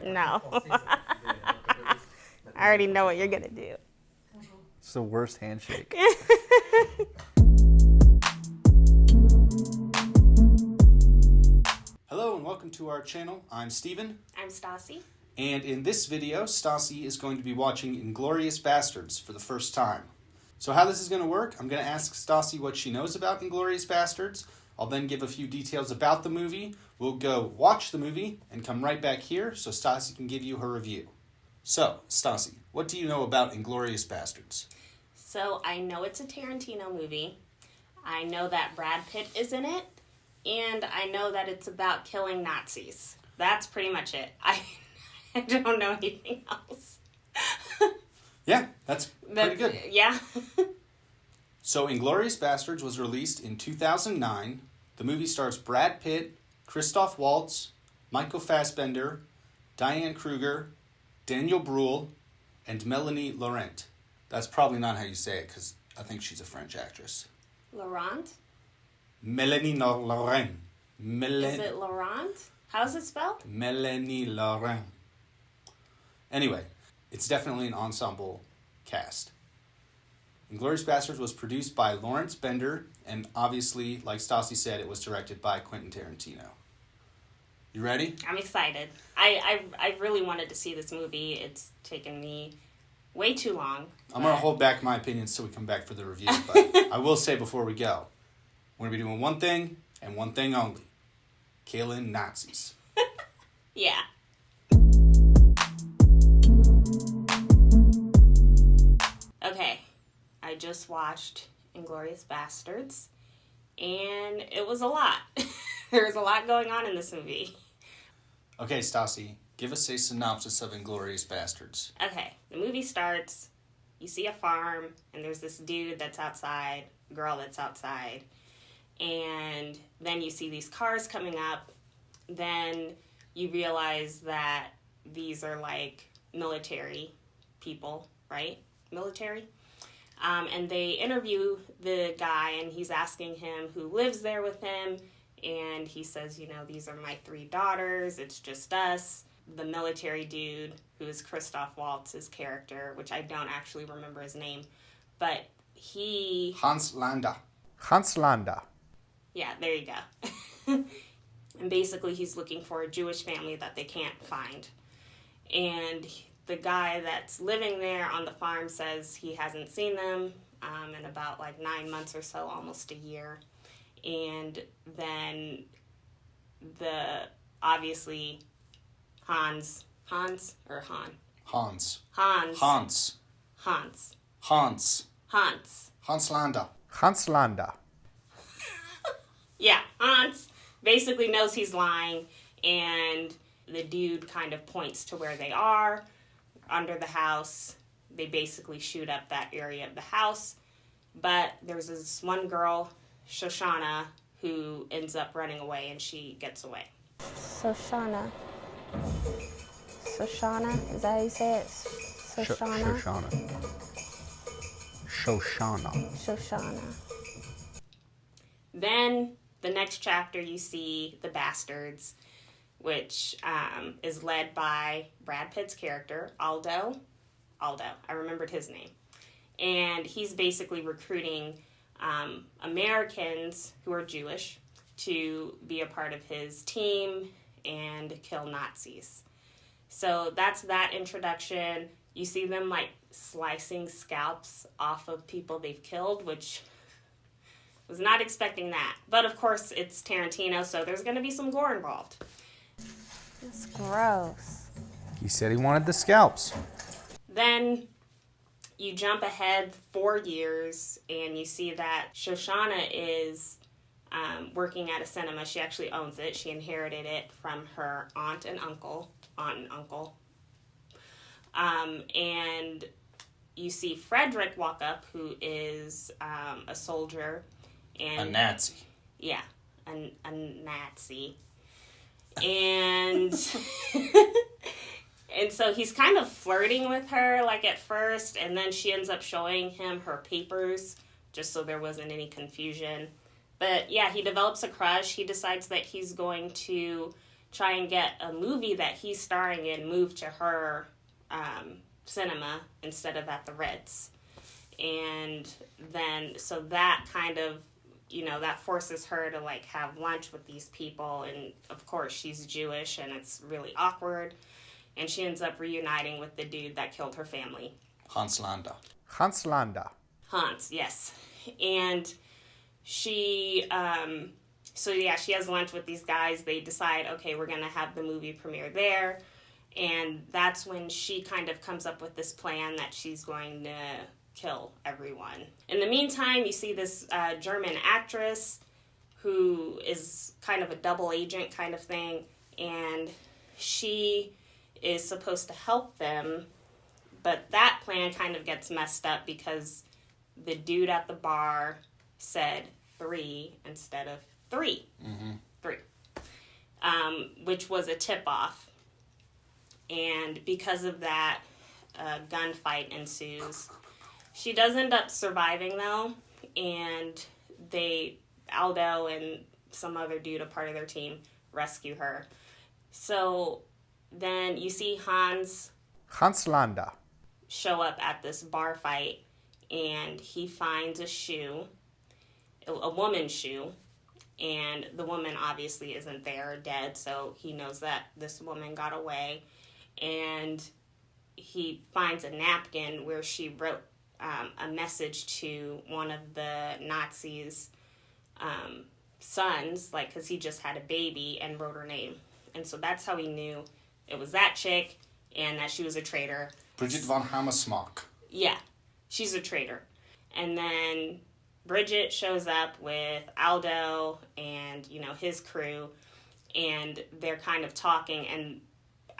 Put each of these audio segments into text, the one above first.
No. I already know what you're going to do. It's the worst handshake. Hello and welcome to our channel. I'm Steven. I'm Stasi. And in this video, Stasi is going to be watching Inglourious Basterds for the first time. So how this is going to work, I'm going to ask Stasi what she knows about Inglourious Basterds. I'll then give a few details about the movie. We'll go watch the movie and come right back here so Stasi can give you her review. So, Stasi, what do you know about Inglourious Basterds? So, I know it's a Tarantino movie. I know that Brad Pitt is in it. And I know that it's about killing Nazis. That's pretty much it. I don't know anything else. Yeah, that's pretty good. Yeah. So, Inglourious Basterds was released in 2009. The movie stars Brad Pitt, Christoph Waltz, Michael Fassbender, Diane Kruger, Daniel Bruhl, and Melanie Laurent. That's probably not how you say it, because I think she's a French actress. Laurent? Melanie Laurent. Is it Laurent? How's it spelled? Melanie Laurent. Anyway, it's definitely an ensemble cast. Inglourious Basterds was produced by Laurent Bender, and obviously, like Stasi said, it was directed by Quentin Tarantino. You ready? I'm excited. I really wanted to see this movie. It's taken me way too long. I'm going to hold back my opinions till we come back for the review, but I will say before we go, we're going to be doing one thing and one thing only. Killing Nazis. Yeah. Okay. I just watched Inglourious Basterds, and it was a lot. There was a lot going on in this movie. Okay, Stasi, give us a synopsis of Inglourious Basterds. Okay, the movie starts, you see a farm, and there's this dude that's outside, girl that's outside, and then you see these cars coming up. Then you realize that these are like military people, right? Military? And they interview the guy, and he's asking him who lives there with him, and he says, you know, these are my 3 daughters, it's just us. The military dude, who is Christoph Waltz's character, which I don't actually remember his name, but he... Hans Landa. Yeah, there you go. And basically he's looking for a Jewish family that they can't find. And the guy that's living there on the farm says he hasn't seen them in about like 9 months or so, almost a year. And then obviously Hans Landa. Yeah, Hans basically knows he's lying, and the dude kind of points to where they are, under the house. They basically shoot up that area of the house, but there's this one girl, Shoshana, who ends up running away, and she gets away. Shoshana, is that how you say it? Shoshana. Then the next chapter you see the Bastards, which is led by Brad Pitt's character, Aldo. I remembered his name. And he's basically recruiting Americans who are Jewish to be a part of his team and kill Nazis. So that's that introduction. You see them like slicing scalps off of people they've killed, which was not expecting that. But of course it's Tarantino, so there's going to be some gore involved. That's gross. He said he wanted the scalps. Then you jump ahead 4 years, and you see that Shoshana is working at a cinema. She actually owns it. She inherited it from her aunt and uncle. And you see Frederick walk up, who is a soldier. And a Nazi. Yeah, a Nazi. And... And so he's kind of flirting with her, like, at first, and then she ends up showing him her papers, just so there wasn't any confusion. But yeah, he develops a crush. He decides that he's going to try and get a movie that he's starring in moved to her cinema instead of at the Ritz. And then, so that kind of, that forces her to, like, have lunch with these people. And, of course, she's Jewish, and it's really awkward. And she ends up reuniting with the dude that killed her family. Hans Landa. Hans Landa. Hans, yes. And she, she has lunch with these guys. They decide, okay, we're going to have the movie premiere there. And that's when she kind of comes up with this plan that she's going to kill everyone. In the meantime, you see this German actress who is kind of a double agent kind of thing. And she is supposed to help them. But that plan kind of gets messed up because the dude at the bar said 3 instead of 3. Mm-hmm. 3. Which was a tip-off. And because of that, a gunfight ensues. She does end up surviving, though. And Aldo and some other dude, a part of their team, rescue her. So then you see Hans Landa show up at this bar fight, and he finds a shoe, a woman's shoe, and the woman obviously isn't there, dead, so he knows that this woman got away, and he finds a napkin where she wrote a message to one of the Nazis' sons, like, because he just had a baby, and wrote her name. And so that's how he knew it was that chick, and that she was a traitor. Bridget von Hammersmark. Yeah, she's a traitor. And then Bridget shows up with Aldo and, his crew, and they're kind of talking, and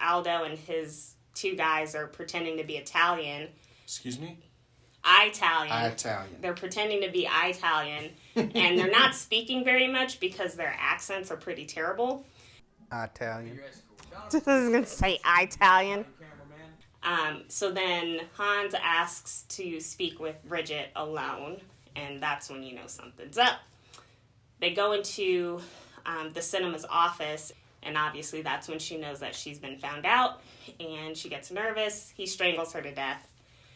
Aldo and his 2 guys are pretending to be Italian. Excuse me? Italian. Italian. They're pretending to be Italian, and they're not speaking very much because their accents are pretty terrible. Italian. I was going to say Italian. So then Hans asks to speak with Bridget alone, and that's when you know something's up. They go into the cinema's office, and obviously that's when she knows that she's been found out, and she gets nervous. He strangles her to death.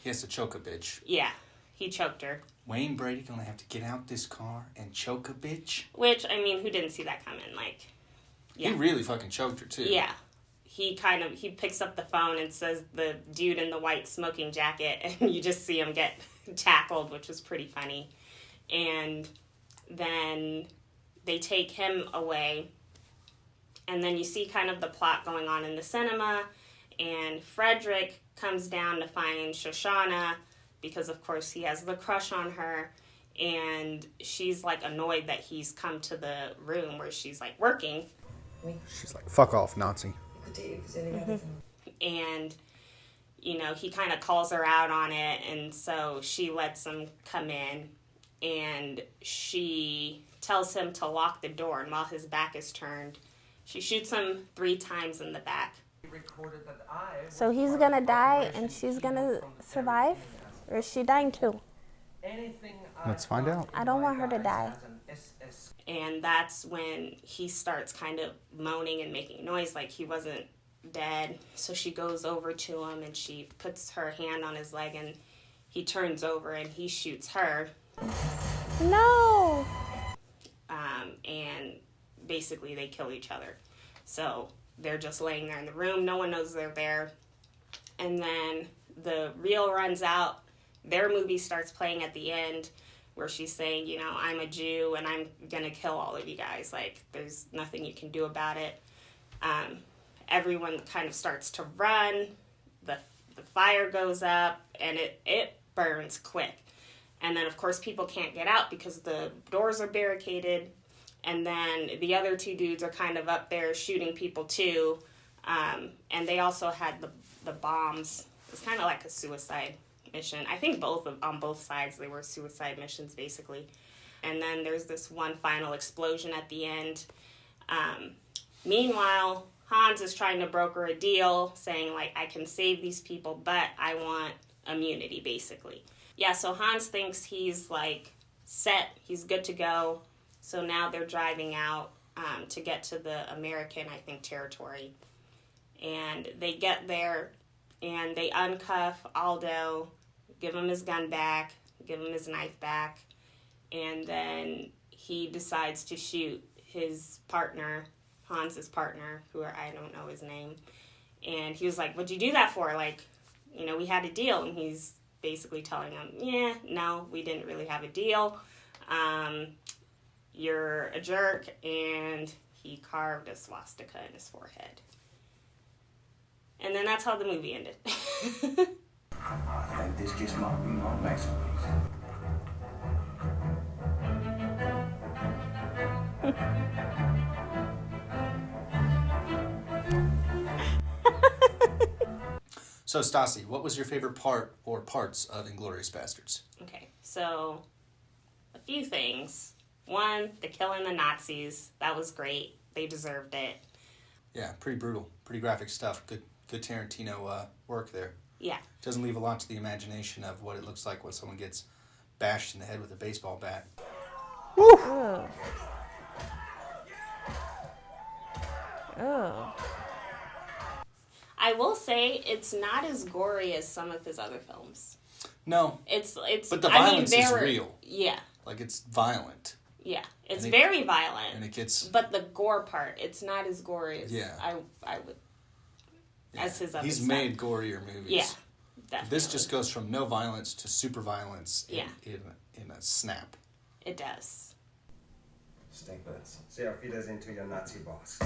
He has to choke a bitch. Yeah, he choked her. Wayne Brady gonna have to get out this car and choke a bitch? Which, I mean, who didn't see that coming? Like, yeah. He really fucking choked her, too. Yeah. He picks up the phone and says the dude in the white smoking jacket, and you just see him get tackled, which was pretty funny. And then they take him away, and then you see kind of the plot going on in the cinema, and Frederick comes down to find Shoshana, because of course he has the crush on her, and she's like annoyed that he's come to the room where she's like working. She's like, fuck off, Nazi. And, he kind of calls her out on it, and so she lets him come in, and she tells him to lock the door, and while his back is turned, she shoots him 3 times in the back. So he's gonna die and she's gonna survive? Or is she dying too? Let's find out. I don't want her to die. And that's when he starts kind of moaning and making noise like he wasn't dead. So she goes over to him and she puts her hand on his leg, and he turns over and he shoots her. No! And basically they kill each other. So they're just laying there in the room. No one knows they're there. And then the reel runs out. Their movie starts playing at the end, where she's saying, I'm a Jew and I'm going to kill all of you guys. Like, there's nothing you can do about it. Everyone kind of starts to run. The fire goes up, and it burns quick. And then, of course, people can't get out because the doors are barricaded. And then the other 2 dudes are kind of up there shooting people, too. And they also had the bombs. It's kind of like a suicide mission. I think on both sides they were suicide missions, basically. And then there's this one final explosion at the end. Meanwhile, Hans is trying to broker a deal, saying, like, I can save these people, but I want immunity, basically. Yeah, so Hans thinks he's, like, set. He's good to go. So now they're driving out to get to the American, I think, territory. And they get there, and they uncuff Aldo, give him his gun back, give him his knife back, and then he decides to shoot his partner, Hans's partner, who I don't know his name. And he was like, what'd you do that for? Like, you know, we had a deal. And he's basically telling him, yeah, no, we didn't really have a deal. You're a jerk. And he carved a swastika in his forehead. And then that's how the movie ended. I think this just might be my masterpiece. So, Stasi, what was your favorite part or parts of Inglourious Basterds? Okay, so a few things. One, the killing the Nazis. That was great. They deserved it. Yeah, pretty brutal. Pretty graphic stuff. Good Tarantino work there. Yeah. Doesn't leave a lot to the imagination of what it looks like when someone gets bashed in the head with a baseball bat. Woo! Oh. Oh. I will say it's not as gory as some of his other films. No. It's but the violence is real. Yeah. Like, it's violent. Yeah. It's very violent. And it gets... But the gore part, it's not as gory as I would... Yeah. As his other He's stuff. made gorier movies. Yeah. Definitely. This just goes from no violence to super violence in a snap. It does. Stinkbutts. Say auf Wiedersehen to your Nazi boss.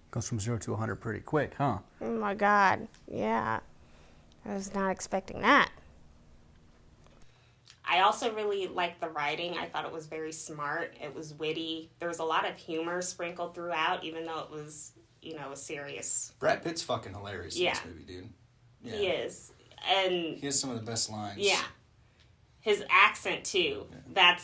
Goes from 0 to 100 pretty quick, huh? Oh my God. Yeah. I was not expecting that. I also really liked the writing. I thought it was very smart. It was witty. There was a lot of humor sprinkled throughout, even though it was, you know, a serious... Brad Pitt's fucking hilarious in this movie, dude. Yeah. He is. And he has some of the best lines. Yeah. His accent, too. Yeah.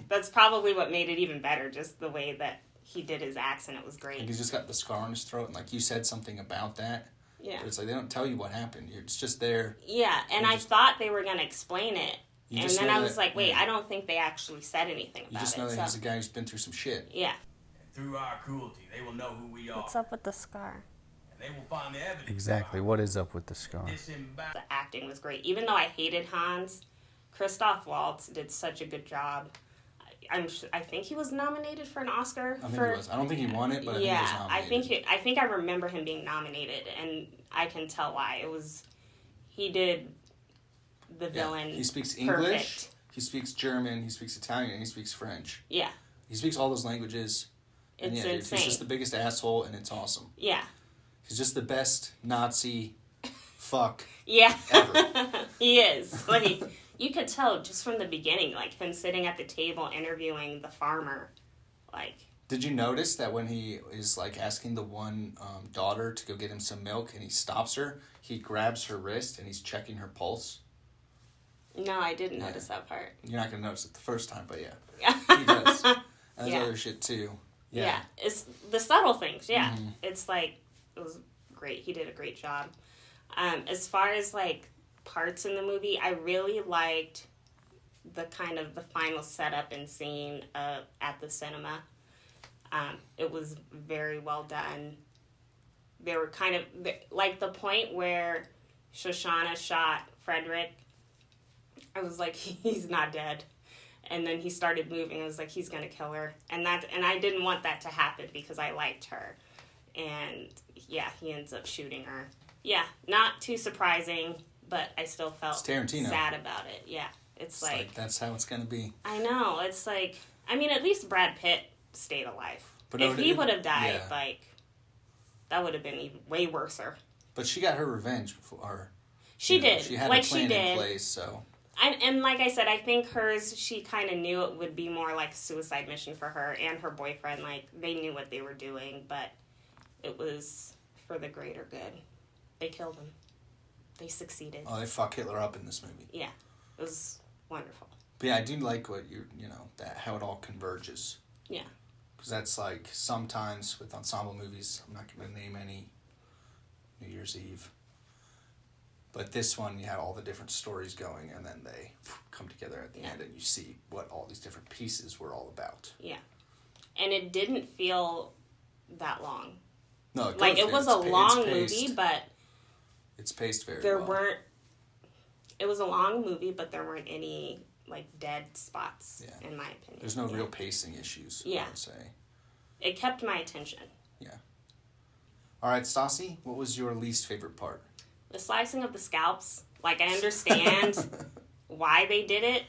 That's probably what made it even better, just the way that he did his accent. It was great. Like, he's just got the scar on his throat, and like you said something about that. Yeah. But it's like they don't tell you what happened. It's just there. Yeah, and I thought they were going to explain it. And then I was like, wait, I don't think they actually said anything about it. You just know that he's a guy who's been through some shit. Yeah. Through our cruelty, they will know who we are. What's up with the scar? And they will find the evidence. Exactly. What is up with the scar? The acting was great. Even though I hated Hans, Christoph Waltz did such a good job. I think he was nominated for an Oscar. I think he was. I don't think he won it, but I think he was nominated. I think I remember him being nominated, and I can tell why. He did the villain. He speaks perfect. English, he speaks German, he speaks Italian, and he speaks French. Yeah. He speaks all those languages. It's insane. insane. He's just the biggest asshole, and it's awesome. Yeah. He's just the best Nazi fuck ever. He is. Like, you could tell just from the beginning, like, him sitting at the table interviewing the farmer, like... Did you notice that when he is, like, asking the one daughter to go get him some milk, and he stops her, he grabs her wrist, and he's checking her pulse? No, I didn't notice that part. You're not going to notice it the first time, but yeah. He does. And there's other shit, too. Yeah. It's the subtle things, yeah. Mm-hmm. It's, like, it was great. He did a great job. As far as, like, parts in the movie, I really liked the kind of the final setup and scene at the cinema. It was very well done. They were kind of, like, the point where Shoshana shot Frederick, I was like, he's not dead. And then he started moving. I was like, he's going to kill her. And I didn't want that to happen because I liked her. And, yeah, he ends up shooting her. Yeah, not too surprising, but I still felt sad about it. Yeah, it's like... That's how it's going to be. I know. It's like... I mean, at least Brad Pitt stayed alive. But if he would have died, like, that would have been even way worser. But she got her revenge before. She did. She had a plan in place, so... And like I said, I think hers, she kind of knew it would be more like a suicide mission for her and her boyfriend. Like, they knew what they were doing, but it was for the greater good. They killed him. They succeeded. Oh, they fuck Hitler up in this movie. Yeah. It was wonderful. But yeah, I do like what that how it all converges. Yeah. Because that's like sometimes with ensemble movies, I'm not going to name any, New Year's Eve. But this one, you had all the different stories going, and then they come together at the end, and you see what all these different pieces were all about. Yeah. And it didn't feel that long. No, it was a long movie, but it's paced very there well. weren't. It was a long movie, but there weren't any dead spots, in my opinion. There's no real pacing issues, I would say. It kept my attention. Yeah. All right, Stasi, what was your least favorite part? The slicing of the scalps. I understand why they did it.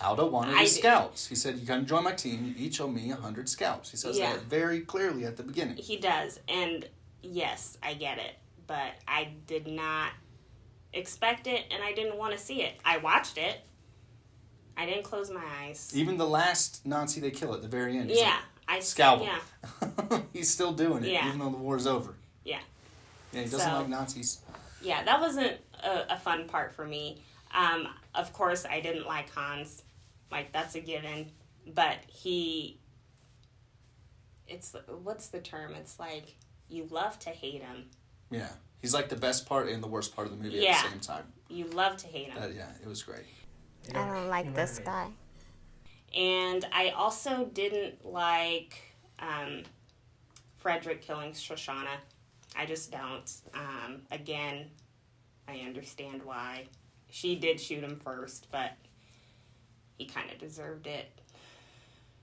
Aldo wanted his scalps. He said, "You can join my team. You each owe me 100 scalps." He says that very clearly at the beginning. He does, and yes, I get it, but I did not expect it, and I didn't want to see it. I watched it. I didn't close my eyes. Even the last Nazi they kill at the very end. I scalp him. Yeah. He's still doing it, even though the war's over. Yeah. Yeah, he doesn't like Nazis. Yeah, that wasn't a fun part for me. Of course, I didn't like Hans. That's a given. But what's the term? It's you love to hate him. Yeah. He's the best part and the worst part of the movie at the same time. You love to hate him. It was great. I don't like this guy. And I also didn't like Frederick killing Shoshana. I just don't. Again, I understand why. She did shoot him first, but he kind of deserved it.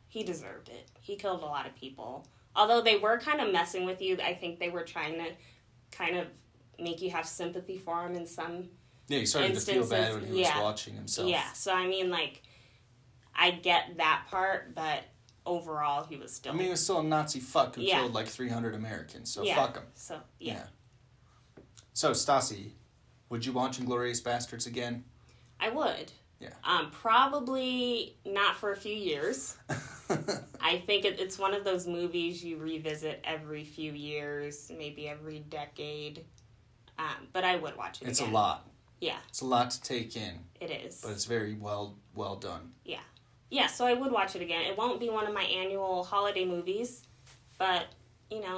He deserved it. He killed a lot of people. Although they were kind of messing with you, I think they were trying to kind of make you have sympathy for him in some he started to feel bad when he was watching himself. Yeah, so I mean, I get that part, but overall, he was still... he was still a Nazi fuck who killed 300 Americans, so fuck him. So, yeah. So, Stasi, would you watch Inglourious Basterds again? I would. Yeah. Probably not for a few years. I think it's one of those movies you revisit every few years, maybe every decade. But I would watch it again. It's a lot. Yeah. It's a lot to take in. It is. But it's very well done. Yeah. Yeah, so I would watch it again. It won't be one of my annual holiday movies, but,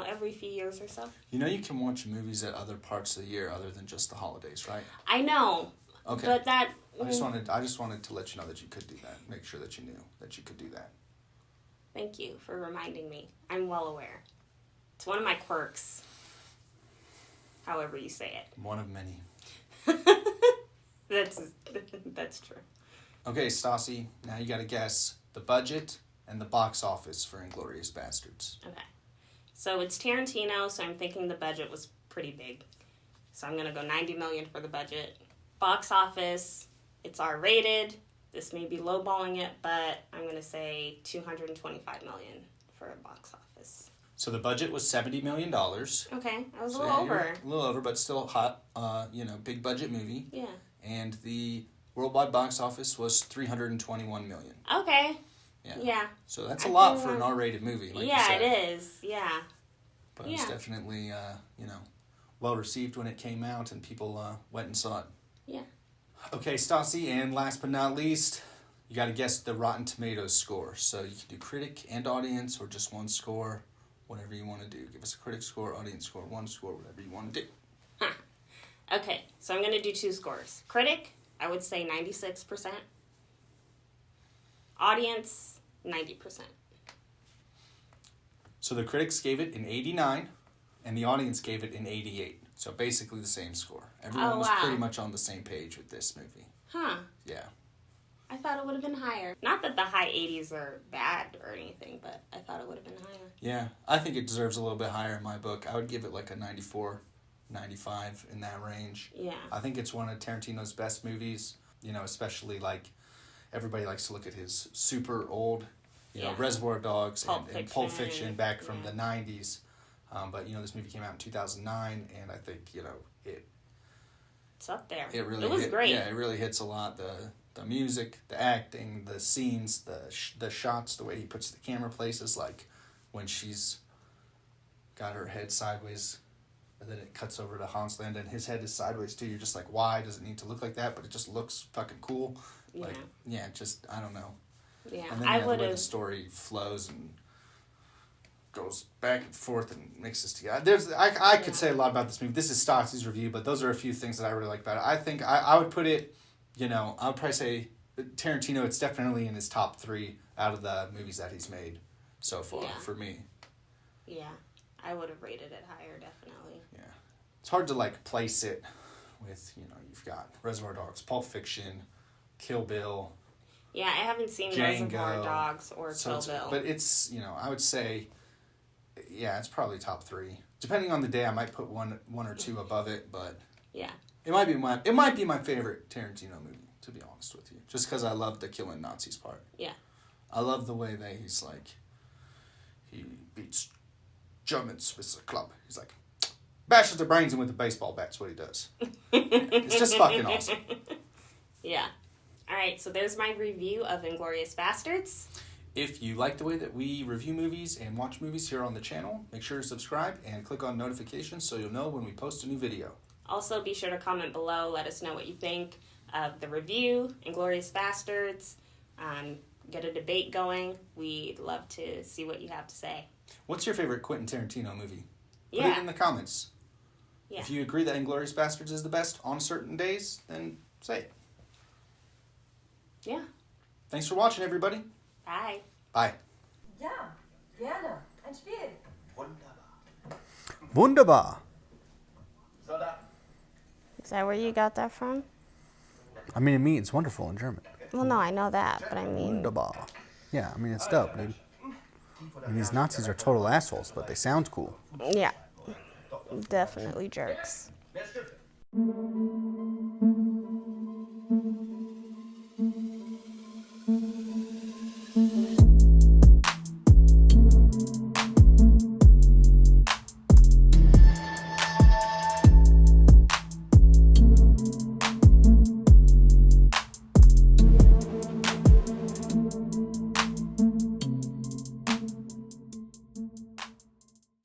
every few years or so. You can watch movies at other parts of the year other than just the holidays, right? I know. Okay. But that... I just wanted to let you know that you could do that. Make sure that you knew that you could do that. Thank you for reminding me. I'm well aware. It's one of my quirks. However you say it. One of many. That's true. Okay, Stasi, now you got to guess the budget and the box office for Inglourious Basterds. Okay. So it's Tarantino, so I'm thinking the budget was pretty big. So I'm going to go $90 million for the budget. Box office, it's R-rated. This may be lowballing it, but I'm going to say $225 million for a box office. So the budget was $70 million. Okay, I was a little over. A little over, but still hot, big budget movie. Yeah. And the worldwide box office was $321 million. Okay. Yeah. So that's a lot for an R-rated movie, like you said. It is. Yeah. But it's definitely, well received when it came out and people went and saw it. Yeah. Okay, Stasi, and last but not least, you got to guess the Rotten Tomatoes score. So you can do critic and audience or just one score, whatever you want to do. Give us a critic score, audience score, one score, whatever you want to do. Okay, so I'm going to do two scores. Critic, I would say 96%. Audience, 90%. So the critics gave it an 89, and the audience gave it an 88. So basically the same score. Everyone was pretty much on the same page with this movie. Huh. Yeah. I thought it would have been higher. Not that the high 80s are bad or anything, but I thought it would have been higher. Yeah, I think it deserves a little bit higher in my book. I would give it a 94, 95, in that range. Yeah. I think it's one of Tarantino's best movies, especially everybody likes to look at his super old, Reservoir Dogs and Pulp Fiction back from the 90s. But, this movie came out in 2009, and I think, it's up there. It was great. Yeah, it really hits a lot. The music, the acting, the scenes, the shots, the way he puts the camera places, when she's got her head sideways And then it cuts over to Hans Landa, and his head is sideways too. You're just like, why does it need to look like that? But it just looks fucking cool. Like, yeah, just, I don't know. Yeah, and then the way the story flows and goes back and forth and mixes together. I could say a lot about this movie. This is Stasi's review, but those are a few things that I really like about it. I think I would put it, I would probably say Tarantino, it's definitely in his top 3 out of the movies that he's made so far for me. Yeah, I would have rated it higher, definitely. Yeah. It's hard to, place it with, you've got Reservoir Dogs, Pulp Fiction, Kill Bill. Yeah, I haven't seen Django, Reservoir Dogs or Kill Bill. But it's, I would say, yeah, it's probably top 3. Depending on the day, I might put one or two above it, but yeah, it might be my favorite Tarantino movie, to be honest with you, just because I love the killing Nazis part. Yeah, I love the way that he's he beats Germans with a club. He's like, bashes their brains in with a baseball bat. That's what he does. It's just fucking awesome. Yeah. All right, so there's my review of Inglourious Basterds. If you like the way that we review movies and watch movies here on the channel, make sure to subscribe and click on notifications so you'll know when we post a new video. Also, be sure to comment below. Let us know what you think of the review, Inglourious Basterds. Get a debate going. We'd love to see what you have to say. What's your favorite Quentin Tarantino movie? Put Yeah. it in the comments. Yeah. If you agree that Inglourious Basterds is the best on certain days, then say it. Yeah. Thanks for watching, everybody. Bye. Bye. Ja, gerne. Ein Spiel. Wunderbar. Wunderbar. Soldat. Is that where you got that from? I mean, it means wonderful in German. Well, no, I know that, but I mean, Wunderbar. Yeah, I mean, it's dope, dude. And these Nazis are total assholes, but they sound cool. yeah, definitely jerks.